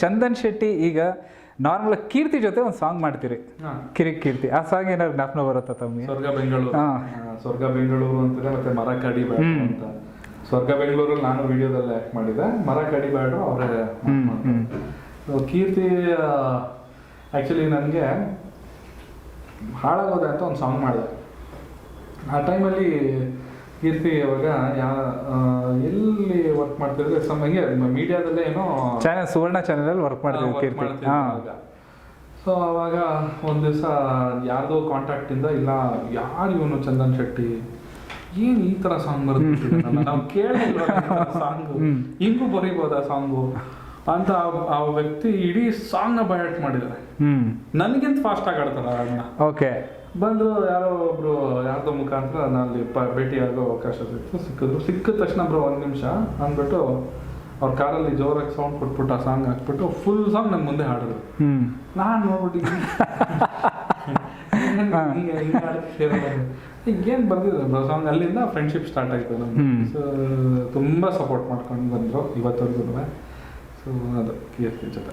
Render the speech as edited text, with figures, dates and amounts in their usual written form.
ಚಂದನ್ ಶೆಟ್ಟಿ ಈಗ ನಾರ್ಮಲ್ ಕೀರ್ತಿ ಜೊತೆ ಒಂದು ಸಾಂಗ್ ಮಾಡ್ತೀರಿ, ಕಿರಿಕ್ ಕೀರ್ತಿ. ಆ ಸಾಂಗ್ ಏನಾದ್ರು ಜ್ಞಾಪನ ಬರುತ್ತಾ ತಮಗೆ? ಸ್ವರ್ಗ ಬೆಂಗಳೂರು, ಸ್ವರ್ಗ ಬೆಂಗಳೂರು ಅಂತಿದೆ, ಮತ್ತೆ ಮರ ಕಡಿಬೇಡ ಅಂತ. ಸ್ವರ್ಗ ಬೆಂಗಳೂರಲ್ಲಿ ನಾನು ವಿಡಿಯೋದಲ್ಲಿ ಆಕ್ಟ್ ಮಾಡಿದೆ, ಮರ ಕಡಿಬೇಡ ಅವರೇ. ಕೀರ್ತಿ ಆ್ಯಕ್ಚುಲಿ ನನಗೆ ಹಾಳಾಗೋದೆ ಅಂತ ಒಂದು ಸಾಂಗ್ ಮಾಡಿದೆ. ಆ ಟೈಮಲ್ಲಿ ಕೀರ್ತಿ ಅವಾಗ ಎಲ್ಲಿ ವರ್ಕ್ ಮಾಡ್ತಿದ್ರೆ ಹಂಗೆ ಮೀಡಿಯಾದಲ್ಲೇ ಏನೋ ಚಾನೆಲ್, ಸುವರ್ಣ ಚಾನೆಲಲ್ಲಿ ವರ್ಕ್ ಮಾಡ್ತಿದ್ರು ಕೀರ್ತಿ. ಸೊ ಅವಾಗ ಒಂದು ದಿವಸ ಯಾರ್ದೋ ಕಾಂಟ್ಯಾಕ್ಟಿಂದ, ಇಲ್ಲ ಯಾರು ಇವನು ಚಂದನ್ ಶೆಟ್ಟಿ, ಏನು ಈ ಥರ ಸಾಂಗ್ ಬರುತ್ತೆ, ನಾವು ಕೇಳಿಲ್ಲ ಸಾಂಗು, ಹಿಂಗೂ ಬರೀಬೋದಾ ಸಾಂಗು ಅಂತ ಆ ವ್ಯಕ್ತಿ ಇಡೀ ಸಾಂಗ್ನ ಬಯಾಟ್ ಮಾಡಿದ್ದಾರೆ. ನನಗಿಂತ ಫಾಸ್ಟ್ ಆಗಿ ಆಡ್ತಾರೆ ಅದನ್ನ. ಓಕೆ. ಬಂದು ಯಾರೋ ಒಬ್ರು ಯಾರ್ದೋ ಮುಖಾಂತರ ನಲ್ಲಿ ಭೇಟಿಯಾಗೋ ಅವಕಾಶ ಸಿಕ್ಕಿದ ತಕ್ಷಣ ಬ್ರೋ 1 ನಿಮಿಷ ಅಂದ್ಬಿಟ್ಟು ಅವ್ರ ಕಾರಲ್ಲಿ ಜೋರಾಗಿ ಸೌಂಡ್ ಕೊಟ್ಬಿಟ್ಟು ಆ ಸಾಂಗ್ ಹಾಕ್ಬಿಟ್ಟು ಫುಲ್ ಸಾಂಗ್ ನನ್ನ ಮುಂದೆ ಹಾಡಿದ್ರು. ನಾನು ನೋಡ್ಬಿಟ್ಟು ಹಿಂಗೇನು ಬರ್ದಿದ್ರು ಬ್ರೋ ಸಾಂಗ್. ಅಲ್ಲಿಂದ ಫ್ರೆಂಡ್ಶಿಪ್ ಸ್ಟಾರ್ಟ್ ಆಯ್ತು ನಮ್ಗೆ. ಸೊ ತುಂಬ ಸಪೋರ್ಟ್ ಮಾಡ್ಕೊಂಡು ಬಂದರು ಇವತ್ತವರೆಗೂ. ಸೊ ಅದು ಕೀರ್ತಿ ಜೊತೆ.